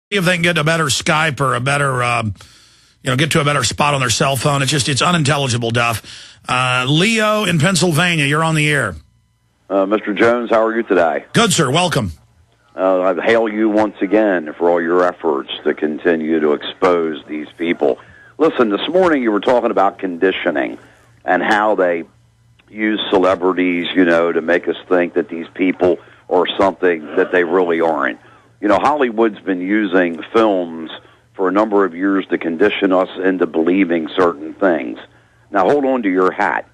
if they can get a better Skype or a better, get to a better spot on their cell phone. It's unintelligible, Duff. Leo in Pennsylvania, you're on the air. Mr. Jones, how are you today? Good, sir. Welcome. I hail you once again for all your efforts to continue to expose these people. Listen, this morning you were talking about conditioning and how they use celebrities, to make us think that these people are something that they really aren't. Hollywood's been using films for a number of years to condition us into believing certain things. Now, hold on to your hat.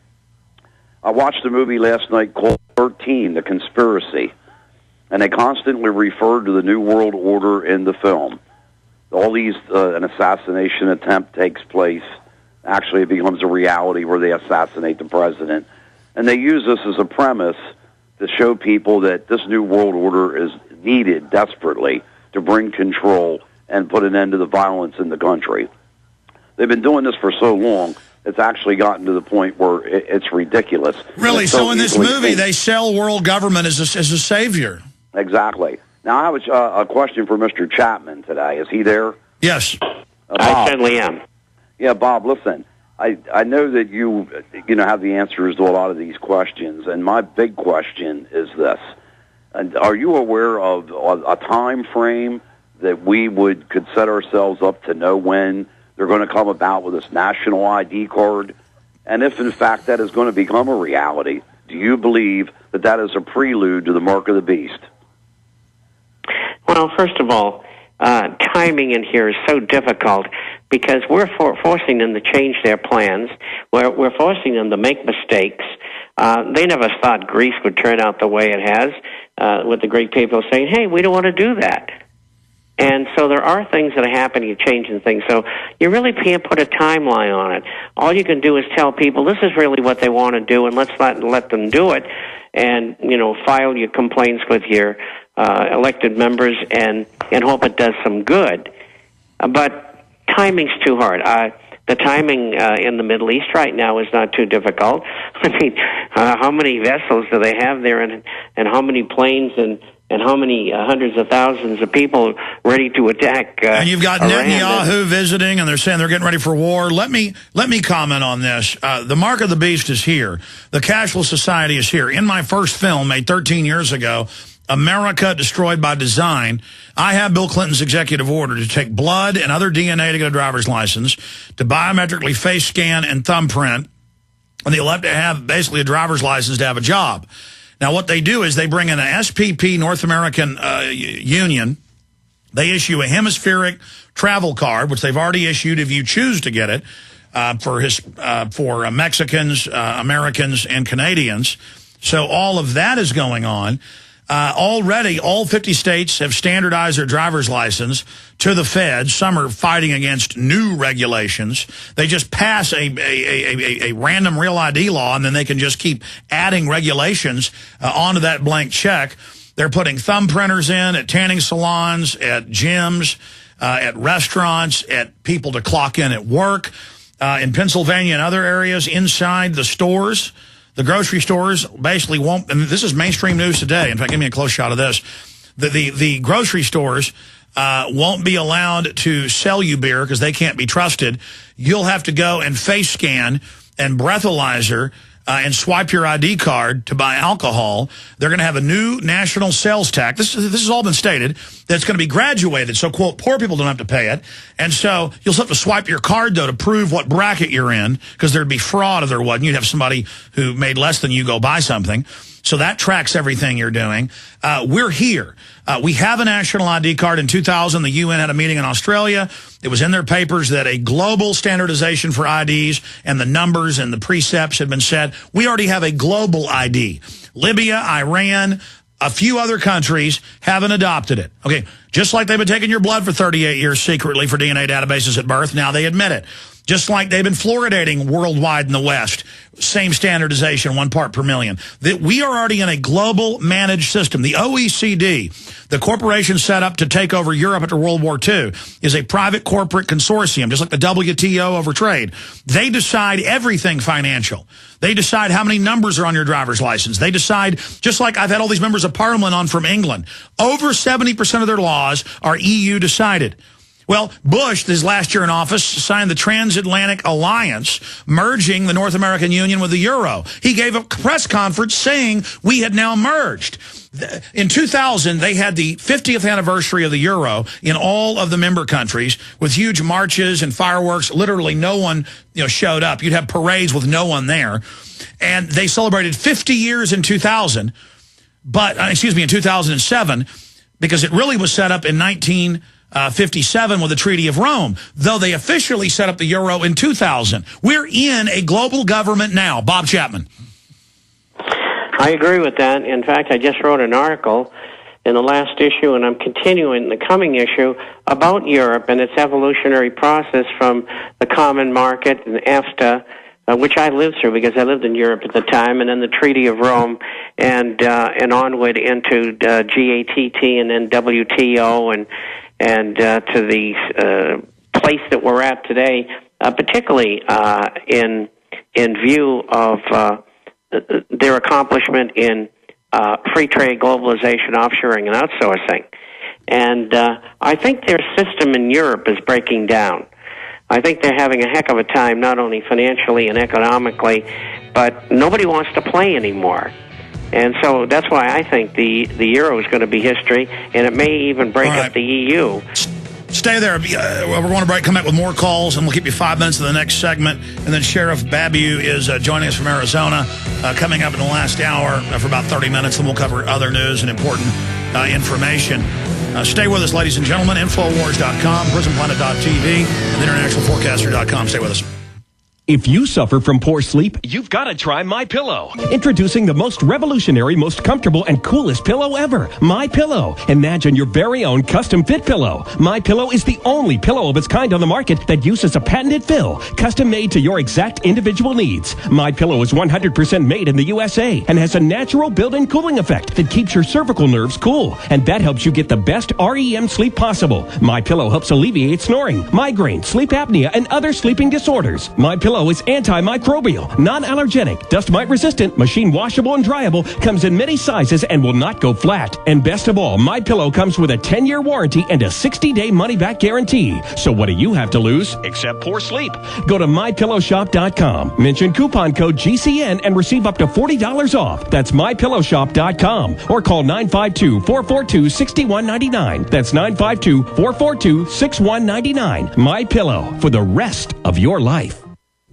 I watched a movie last night called 13, The Conspiracy, and they constantly referred to the New World Order in the film. All these, an assassination attempt takes place. Actually, it becomes a reality where they assassinate the president. And they use this as a premise to show people that this New World Order is needed desperately to bring control and put an end to the violence in the country. They've been doing this for so long, it's actually gotten to the point where it's ridiculous. Really? So in this movie, they sell world government as a savior. Exactly. Now, I have a question for Mr. Chapman today. Is he there? Yes. I certainly am. Yeah, Bob, listen. I know that you have the answers to a lot of these questions, and my big question is this. And are you aware of a time frame that we could set ourselves up to know when they're going to come about with this national ID card? And if, in fact, that is going to become a reality, do you believe that that is a prelude to the mark of the beast? Well, first of all, timing in here is so difficult because we're forcing them to change their plans. We're forcing them to make mistakes. They never thought Greece would turn out the way it has, with the Greek people saying, hey, we don't want to do that. And so there are things that are happening, changing things. So you really can't put a timeline on it. All you can do is tell people this is really what they want to do, and let's let them do it. And, file your complaints with your elected members and hope it does some good. But timing's too hard. The timing in the Middle East right now is not too difficult. I mean, how many vessels do they have there, and how many planes and how many hundreds of thousands of people ready to attack? And you've got Netanyahu visiting, and they're saying they're getting ready for war. Let me comment on this. The mark of the beast is here. The cashless society is here. In my first film, made 13 years ago, America Destroyed by Design, I have Bill Clinton's executive order to take blood and other DNA to get a driver's license, to biometrically face scan and thumbprint, and they'll have to have basically a driver's license to have a job. Now, what they do is they bring in an SPP, North American Union. They issue a hemispheric travel card, which they've already issued if you choose to get it, for Mexicans, Americans, and Canadians. So all of that is going on. Already, all 50 states have standardized their driver's license to the feds. Some are fighting against new regulations. They just pass a random real ID law, and then they can just keep adding regulations onto that blank check. They're putting thumb printers in at tanning salons, at gyms, at restaurants, at people to clock in at work. In Pennsylvania and other areas, inside the stores, the grocery stores basically won't, and this is mainstream news today. In fact, give me a close shot of this. The grocery stores won't be allowed to sell you beer because they can't be trusted. You'll have to go and face scan and breathalyzer and swipe your ID card to buy alcohol. They're going to have a new national sales tax. This has all been stated. That's going to be graduated. So, quote, poor people don't have to pay it. And so you'll have to swipe your card, though, to prove what bracket you're in, because there'd be fraud if there wasn't. You'd have somebody who made less than you go buy something. So that tracks everything you're doing. We're here. We have a national ID card. In 2000, the UN had a meeting in Australia. It was in their papers that a global standardization for IDs and the numbers and the precepts had been set. We already have a global ID. Libya, Iran, a few other countries haven't adopted it. Okay, just like they've been taking your blood for 38 years secretly for DNA databases at birth, now they admit it. Just like they've been fluoridating worldwide in the West, same standardization, 1 part per million. That we are already in a global managed system. The OECD, the corporation set up to take over Europe after World War II, is a private corporate consortium, just like the WTO over trade. They decide everything financial. They decide how many numbers are on your driver's license. They decide, just like I've had all these members of parliament on from England, over 70% of their laws laws are EU decided. Well, Bush, his last year in office, signed the Transatlantic Alliance, merging the North American Union with the Euro. He gave a press conference saying we had now merged. In 2000, they had the 50th anniversary of the Euro in all of the member countries with huge marches and fireworks. Literally no one showed up. You'd have parades with no one there. And they celebrated 50 years in 2000, but, in 2007, because it really was set up in 1957 with the Treaty of Rome, though they officially set up the Euro in 2000. We're in a global government now. Bob Chapman. I agree with that. In fact, I just wrote an article in the last issue, and I'm continuing in the coming issue, about Europe and its evolutionary process from the common market and EFTA, which I lived through because I lived in Europe at the time, and then the Treaty of Rome, and onward into GATT and then WTO and to the place that we're at today, particularly in view of their accomplishment in free trade, globalization, offshoring, and outsourcing. And I think their system in Europe is breaking down. I think they're having a heck of a time, not only financially and economically, but nobody wants to play anymore. And so that's why I think the Euro is going to be history, and it may even break up the EU. Stay there. We're going to break, come back with more calls, and we'll keep you 5 minutes in the next segment. And then Sheriff Babeu is joining us from Arizona, coming up in the last hour for about 30 minutes, and we'll cover other news and important information. Stay with us, ladies and gentlemen. Infowars.com, prisonplanet.tv, and internationalforecaster.com. Stay with us. If you suffer from poor sleep, you've got to try MyPillow. Introducing the most revolutionary, most comfortable, and coolest pillow ever, MyPillow. Imagine your very own custom-fit pillow. MyPillow is the only pillow of its kind on the market that uses a patented fill, custom-made to your exact individual needs. MyPillow is 100% made in the USA and has a natural built-in cooling effect that keeps your cervical nerves cool, and that helps you get the best REM sleep possible. MyPillow helps alleviate snoring, migraine, sleep apnea, and other sleeping disorders. MyPillow is antimicrobial, non-allergenic, dust mite resistant, machine washable and dryable, comes in many sizes and will not go flat. And best of all, MyPillow comes with a 10-year warranty and a 60-day money-back guarantee. So what do you have to lose except poor sleep? Go to MyPillowShop.com, mention coupon code GCN and receive up to $40 off. That's MyPillowShop.com, or call 952-442-6199. That's 952-442-6199. MyPillow, for the rest of your life.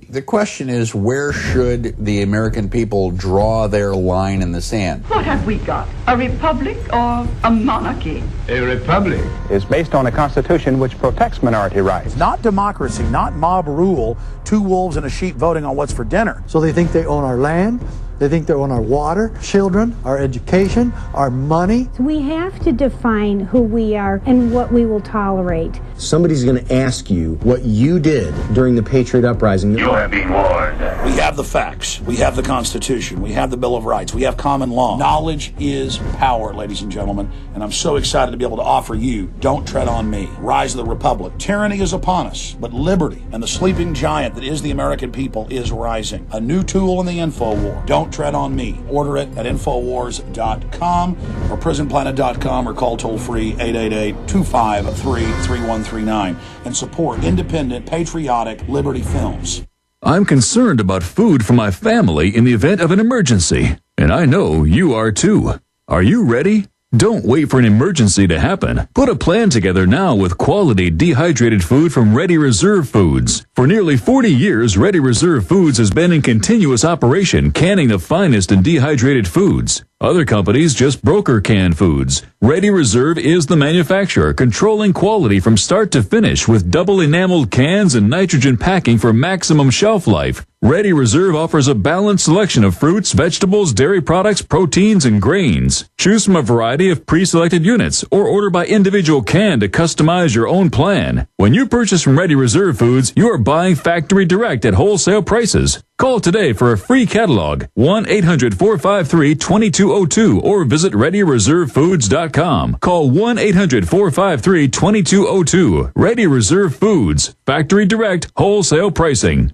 The question is, where should the American people draw their line in the sand? What have we got? A republic or a monarchy? A republic is based on a constitution which protects minority rights. Not democracy, not mob rule, two wolves and a sheep voting on what's for dinner. So they think they own our land, they think they own our water, children, our education, our money. We have to define who we are and what we will tolerate. Somebody's going to ask you what you did during the Patriot Uprising. You are being warned. We have the facts. We have the Constitution. We have the Bill of Rights. We have common law. Knowledge is power, ladies and gentlemen. And I'm so excited to be able to offer you Don't Tread on Me, Rise of the Republic. Tyranny is upon us, but liberty and the sleeping giant that is the American people is rising. A new tool in the info war. Don't Tread on Me. Order it at Infowars.com or PrisonPlanet.com, or call toll-free 888-253-3139 and support independent, patriotic Liberty films. I'm concerned about food for my family in the event of an emergency, and I know you are too. Are you ready? Don't wait for an emergency to happen. Put a plan together now with quality dehydrated food from Ready Reserve Foods. For nearly 40 years, Ready Reserve Foods has been in continuous operation, canning the finest in dehydrated foods. Other companies just broker canned foods. Ready Reserve is the manufacturer, controlling quality from start to finish with double enameled cans and nitrogen packing for maximum shelf life. Ready Reserve offers a balanced selection of fruits, vegetables, dairy products, proteins, and grains. Choose from a variety of pre-selected units or order by individual can to customize your own plan. When you purchase from Ready Reserve Foods, you are buying factory direct at wholesale prices. Call today for a free catalog, 1-800-453-2202, or visit ReadyReserveFoods.com. Call 1-800-453-2202. Ready Reserve Foods, factory direct, wholesale pricing.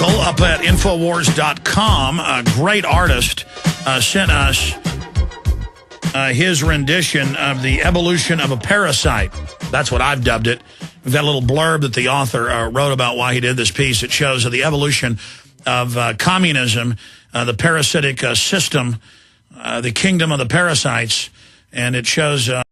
article up at Infowars.com. A great artist sent us his rendition of the evolution of a parasite. That's what I've dubbed it. We've got a little blurb that the author wrote about why he did this piece. It shows the evolution of communism, the parasitic system, the kingdom of the parasites, and it shows...